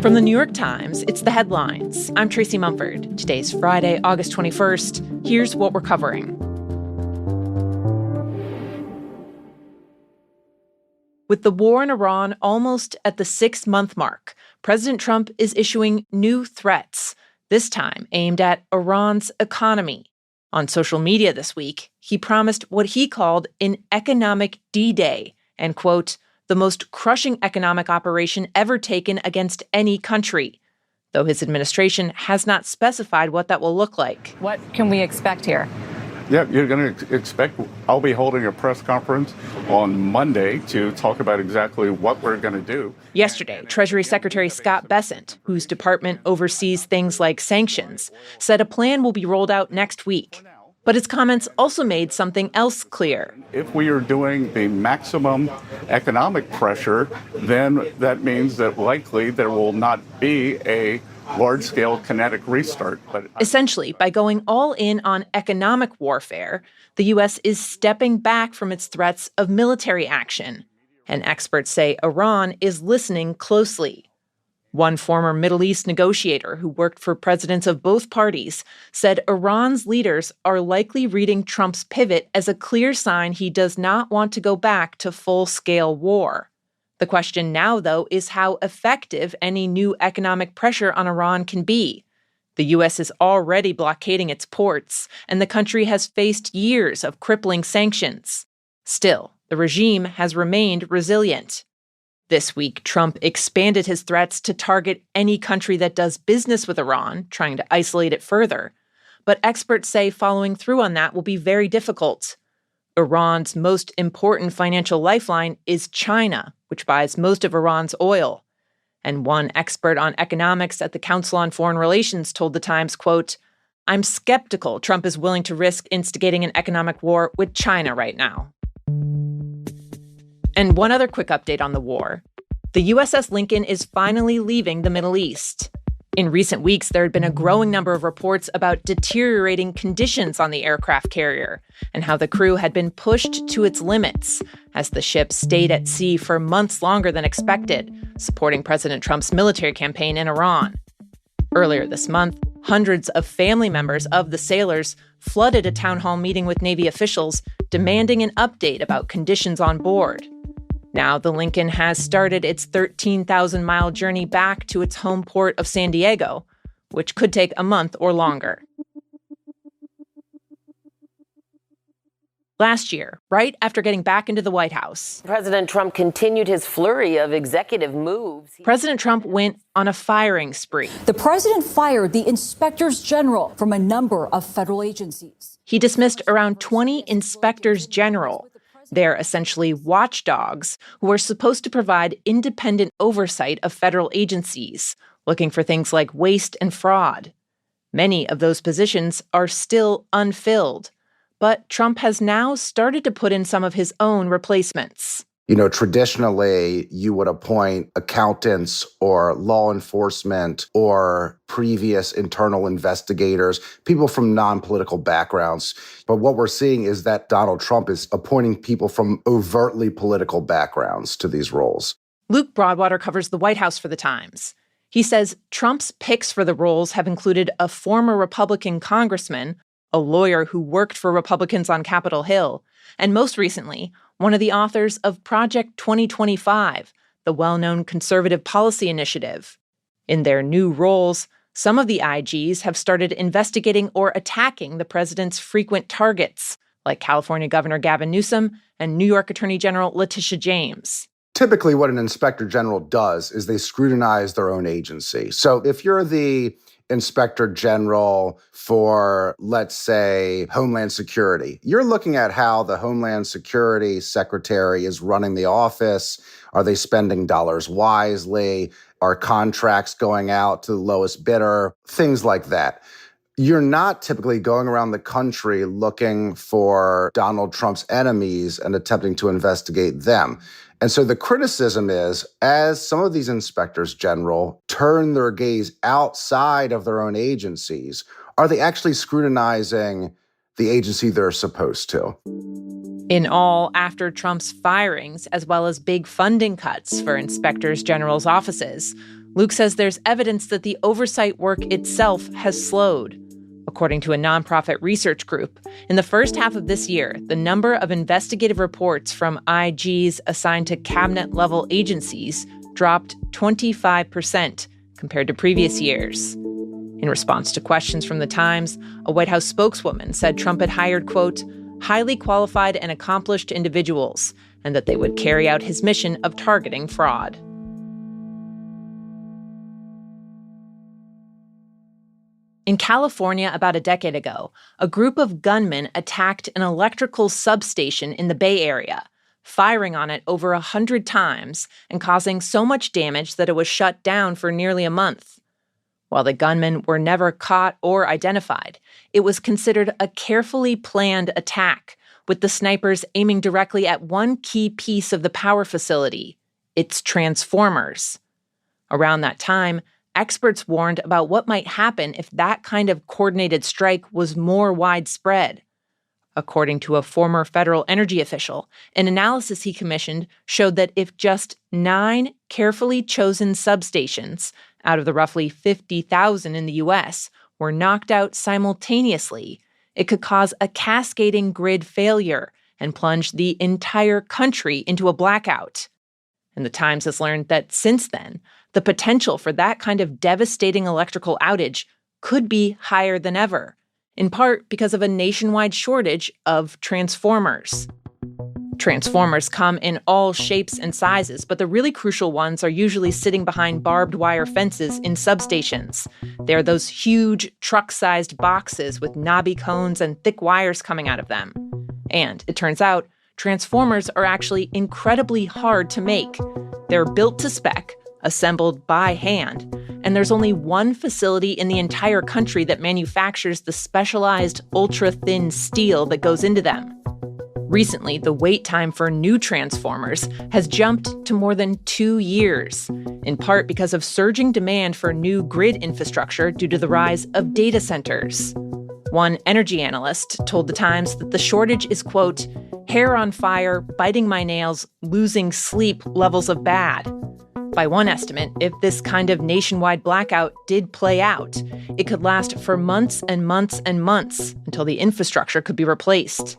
From the New York Times, it's The Headlines. I'm Tracy Mumford. Today's Friday, August 21st. Here's what we're covering. With the war in Iran almost at the 6-month mark, President Trump is issuing new threats, this time aimed at Iran's economy. On social media this week, he promised what he called an economic D-Day and, quote, the most crushing economic operation ever taken against any country, though his administration has not specified what that will look like. What can we expect here? Yeah, you're going to expect, I'll be holding a press conference on Monday to talk about exactly what we're going to do. Yesterday, Treasury Secretary Scott Bessent, whose department oversees things like sanctions, said a plan will be rolled out next week. But his comments also made something else clear. If we are doing the maximum economic pressure, then that means that likely there will not be a large-scale kinetic restart. Essentially, by going all in on economic warfare, the U.S. is stepping back from its threats of military action. And experts say Iran is listening closely. One former Middle East negotiator who worked for presidents of both parties said Iran's leaders are likely reading Trump's pivot as a clear sign he does not want to go back to full-scale war. The question now, though, is how effective any new economic pressure on Iran can be. The U.S. is already blockading its ports, and the country has faced years of crippling sanctions. Still, the regime has remained resilient. This week, Trump expanded his threats to target any country that does business with Iran, trying to isolate it further. But experts say following through on that will be very difficult. Iran's most important financial lifeline is China, which buys most of Iran's oil. And one expert on economics at the Council on Foreign Relations told The Times, quote, I'm skeptical Trump is willing to risk instigating an economic war with China right now. And one other quick update on the war. The U.S.S. Lincoln is finally leaving the Middle East. In recent weeks, there had been a growing number of reports about deteriorating conditions on the aircraft carrier and how the crew had been pushed to its limits as the ship stayed at sea for months longer than expected, supporting President Trump's military campaign in Iran. Earlier this month, hundreds of family members of the sailors flooded a town hall meeting with Navy officials demanding an update about conditions on board. Now, the Lincoln has started its 13,000-mile journey back to its home port of San Diego, which could take a month or longer. Last year, right after getting back into the White House, President Trump continued his flurry of executive moves. President Trump went on a firing spree. The president fired the inspectors general from a number of federal agencies. He dismissed around 20 inspectors general. They're essentially watchdogs who are supposed to provide independent oversight of federal agencies, looking for things like waste and fraud. Many of those positions are still unfilled, but Trump has now started to put in some of his own replacements. You know, traditionally, you would appoint accountants or law enforcement or previous internal investigators, people from non-political backgrounds. But what we're seeing is that Donald Trump is appointing people from overtly political backgrounds to these roles. Luke Broadwater covers the White House for The Times. He says Trump's picks for the roles have included a former Republican congressman, a lawyer who worked for Republicans on Capitol Hill, and most recently, one of the authors of Project 2025, the well-known conservative policy initiative. In their new roles, some of the IGs have started investigating or attacking the president's frequent targets, like California Governor Gavin Newsom and New York Attorney General Letitia James. Typically, what an inspector general does is they scrutinize their own agency. So if you're the inspector general for, let's say, Homeland Security, you're looking at how the Homeland Security Secretary is running the office. Are they spending dollars wisely? Are contracts going out to the lowest bidder? Things like that. You're not typically going around the country looking for Donald Trump's enemies and attempting to investigate them. And so the criticism is, as some of these inspectors general turn their gaze outside of their own agencies, are they actually scrutinizing the agency they're supposed to? In all, after Trump's firings, as well as big funding cuts for inspectors general's offices, Luke says there's evidence that the oversight work itself has slowed. According to a nonprofit research group, in the first half of this year, the number of investigative reports from IGs assigned to cabinet-level agencies dropped 25% compared to previous years. In response to questions from The Times, a White House spokeswoman said Trump had hired, quote, highly qualified and accomplished individuals, and that they would carry out his mission of targeting fraud. In California about a decade ago, a group of gunmen attacked an electrical substation in the Bay Area, firing on it over 100 times and causing so much damage that it was shut down for nearly a month. While the gunmen were never caught or identified, it was considered a carefully planned attack, with the snipers aiming directly at one key piece of the power facility, its transformers. Around that time, experts warned about what might happen if that kind of coordinated strike was more widespread. According to a former federal energy official, an analysis he commissioned showed that if just 9 carefully chosen substations out of the roughly 50,000 in the U.S. were knocked out simultaneously, it could cause a cascading grid failure and plunge the entire country into a blackout. And the Times has learned that since then, the potential for that kind of devastating electrical outage could be higher than ever, in part because of a nationwide shortage of transformers. Transformers come in all shapes and sizes, but the really crucial ones are usually sitting behind barbed wire fences in substations. They're those huge, truck-sized boxes with knobby cones and thick wires coming out of them. And it turns out, transformers are actually incredibly hard to make. They're built to spec, assembled by hand, and there's only one facility in the entire country that manufactures the specialized ultra-thin steel that goes into them. Recently, the wait time for new transformers has jumped to more than 2 years, in part because of surging demand for new grid infrastructure due to the rise of data centers. One energy analyst told The Times that the shortage is, quote, hair on fire, biting my nails, losing sleep levels of bad. By one estimate, if this kind of nationwide blackout did play out, it could last for months and months and months until the infrastructure could be replaced.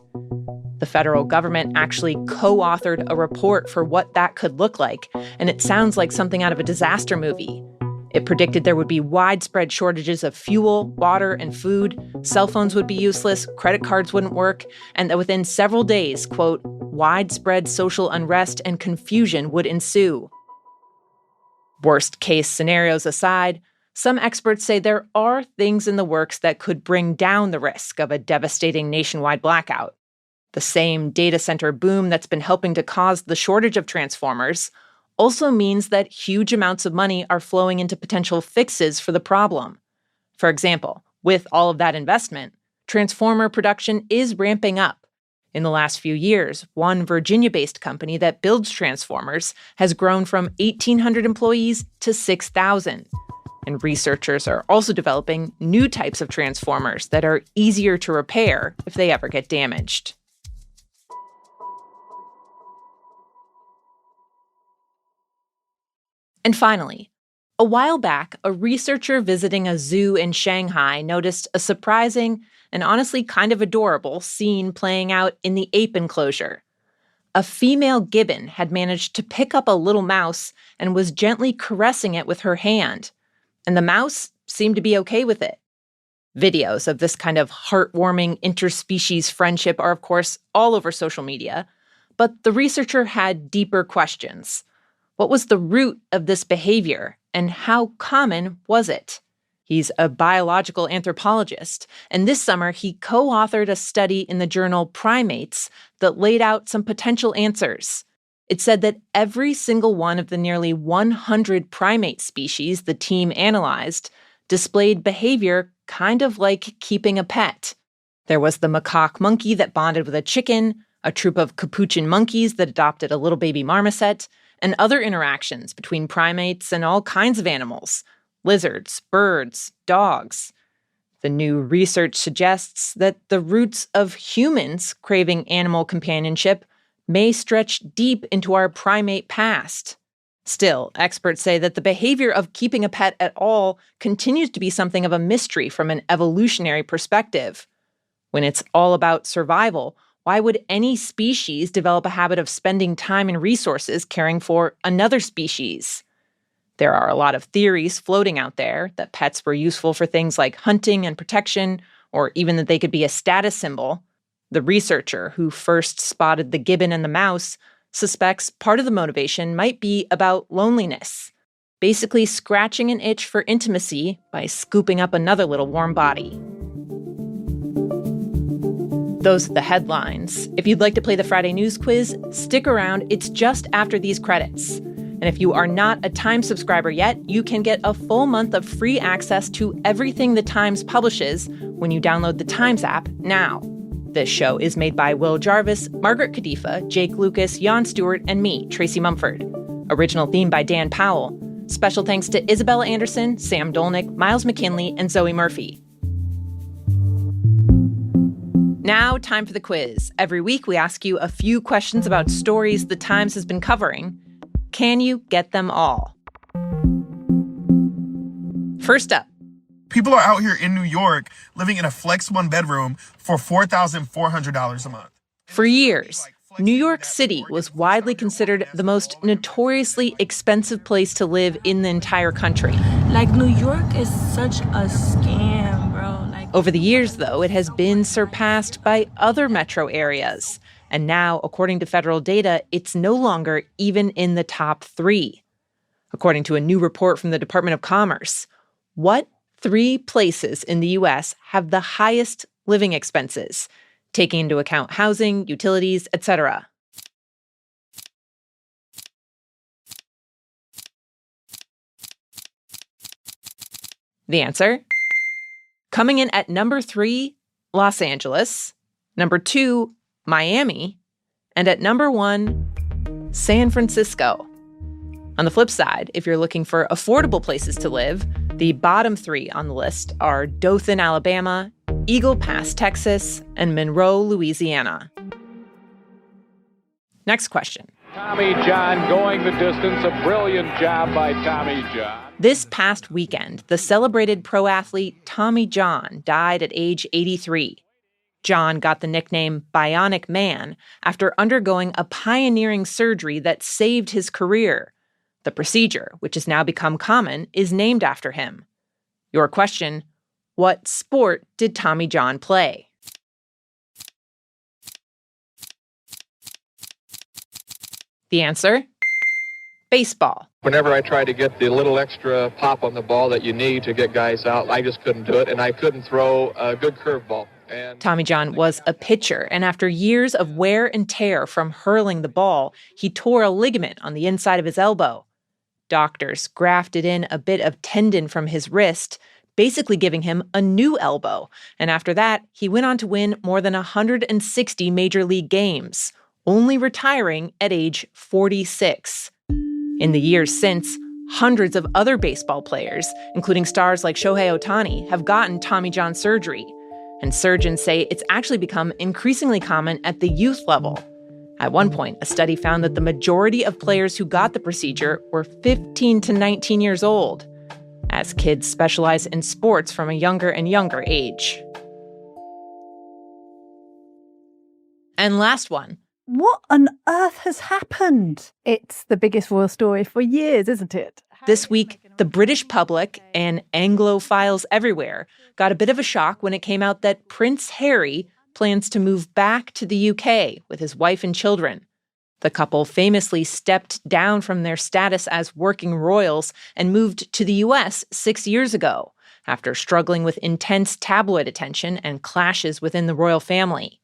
The federal government actually co-authored a report for what that could look like, and it sounds like something out of a disaster movie. It predicted there would be widespread shortages of fuel, water, and food, cell phones would be useless, credit cards wouldn't work, and that within several days, quote, widespread social unrest and confusion would ensue. Worst-case scenarios aside, some experts say there are things in the works that could bring down the risk of a devastating nationwide blackout. The same data center boom that's been helping to cause the shortage of transformers also means that huge amounts of money are flowing into potential fixes for the problem. For example, with all of that investment, transformer production is ramping up. In the last few years, one Virginia-based company that builds transformers has grown from 1,800 employees to 6,000. And researchers are also developing new types of transformers that are easier to repair if they ever get damaged. And finally, a while back, a researcher visiting a zoo in Shanghai noticed a surprising and honestly kind of adorable scene playing out in the ape enclosure. A female gibbon had managed to pick up a little mouse and was gently caressing it with her hand, and the mouse seemed to be okay with it. Videos of this kind of heartwarming interspecies friendship are, of course, all over social media, but the researcher had deeper questions. What was the root of this behavior, and how common was it? He's a biological anthropologist, and this summer he co-authored a study in the journal Primates that laid out some potential answers. It said that every single one of the nearly 100 primate species the team analyzed displayed behavior kind of like keeping a pet. There was the macaque monkey that bonded with a chicken, a troop of capuchin monkeys that adopted a little baby marmoset, and other interactions between primates and all kinds of animals, lizards, birds, dogs. The new research suggests that the roots of humans craving animal companionship may stretch deep into our primate past. Still, experts say that the behavior of keeping a pet at all continues to be something of a mystery from an evolutionary perspective. When it's all about survival, why would any species develop a habit of spending time and resources caring for another species? There are a lot of theories floating out there that pets were useful for things like hunting and protection, or even that they could be a status symbol. The researcher who first spotted the gibbon and the mouse suspects part of the motivation might be about loneliness, basically scratching an itch for intimacy by scooping up another little warm body. Those are the headlines. If you'd like to play the Friday News Quiz, stick around. It's just after these credits. And if you are not a Times subscriber yet, you can get a full month of free access to everything the Times publishes when you download the Times app now. This show is made by Will Jarvis, Margaret Kadifa, Jake Lucas, Jan Stewart, and me, Tracy Mumford. Original theme by Dan Powell. Special thanks to Isabella Anderson, Sam Dolnick, Miles McKinley, and Zoe Murphy. Now, time for the quiz. Every week, we ask you a few questions about stories the Times has been covering. Can you get them all? First up. People are out here in New York living in a flex one bedroom for $4,400 a month. For years, New York City was widely considered the most notoriously expensive place to live in the entire country. Like, New York is such a scam, bro. Over the years, though, it has been surpassed by other metro areas. And now, according to federal data, it's no longer even in the top 3. According to a new report from the Department of Commerce, what 3 places in the U.S. have the highest living expenses, taking into account housing, utilities, etc.? The answer? Coming in at number 3, Los Angeles, number 2, Miami, and at number 1, San Francisco. On the flip side, if you're looking for affordable places to live, the bottom 3 on the list are Dothan, Alabama, Eagle Pass, Texas, and Monroe, Louisiana. Next question. Tommy John going the distance. A brilliant job by Tommy John. This past weekend, the celebrated pro athlete Tommy John died at age 83. John got the nickname Bionic Man after undergoing a pioneering surgery that saved his career. The procedure, which has now become common, is named after him. Your question, what sport did Tommy John play? The answer? Baseball. Whenever I tried to get the little extra pop on the ball that you need to get guys out, I just couldn't do it, and I couldn't throw a good curveball. Tommy John was a pitcher, and after years of wear and tear from hurling the ball, he tore a ligament on the inside of his elbow. Doctors grafted in a bit of tendon from his wrist, basically giving him a new elbow. And after that, he went on to win more than 160 major league games, only retiring at age 46. In the years since, hundreds of other baseball players, including stars like Shohei Ohtani, have gotten Tommy John surgery. And surgeons say it's actually become increasingly common at the youth level. At one point, a study found that the majority of players who got the procedure were 15 to 19 years old, as kids specialize in sports from a younger and younger age. And last one. What on earth has happened? It's the biggest royal story for years, isn't it? This week, the British public and Anglophiles everywhere got a bit of a shock when it came out that Prince Harry plans to move back to the UK with his wife and children. The couple famously stepped down from their status as working royals and moved to the U.S. 6 years ago, after struggling with intense tabloid attention and clashes within the royal family.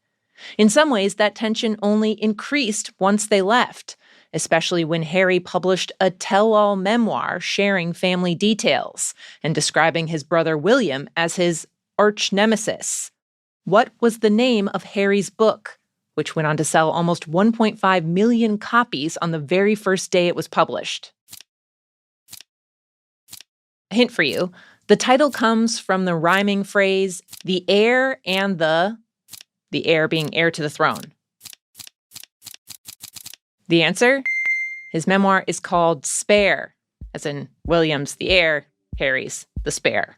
In some ways, that tension only increased once they left, especially when Harry published a tell-all memoir sharing family details and describing his brother William as his arch-nemesis. What was the name of Harry's book, which went on to sell almost 1.5 million copies on the very first day it was published? A hint for you, The title comes from the rhyming phrase, the heir and the heir being heir to the throne. The answer? His memoir is called Spare, as in William's the heir, Harry's the spare.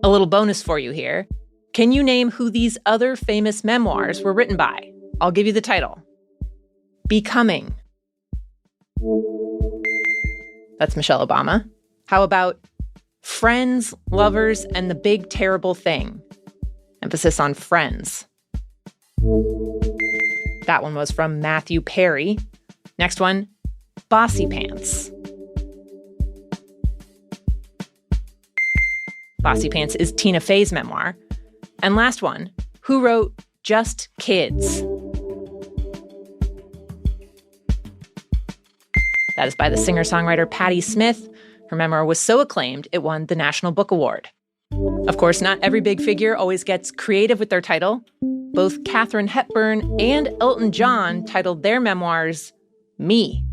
A little bonus for you here. Can you name who these other famous memoirs were written by? I'll give you the title. Becoming. That's Michelle Obama. How about Friends, Lovers, and the Big Terrible Thing? Emphasis on friends. That one was from Matthew Perry. Next one, Bossy Pants. Bossy Pants is Tina Fey's memoir. And last one, who wrote Just Kids? That is by the singer-songwriter Patti Smith. Her memoir was so acclaimed, it won the National Book Award. Of course, not every big figure always gets creative with their title. Both Katharine Hepburn and Elton John titled their memoirs Me.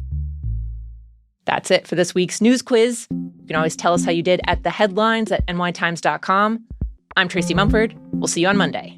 That's it for this week's news quiz. You can always tell us how you did at theheadlines@nytimes.com. I'm Tracy Mumford. We'll see you on Monday.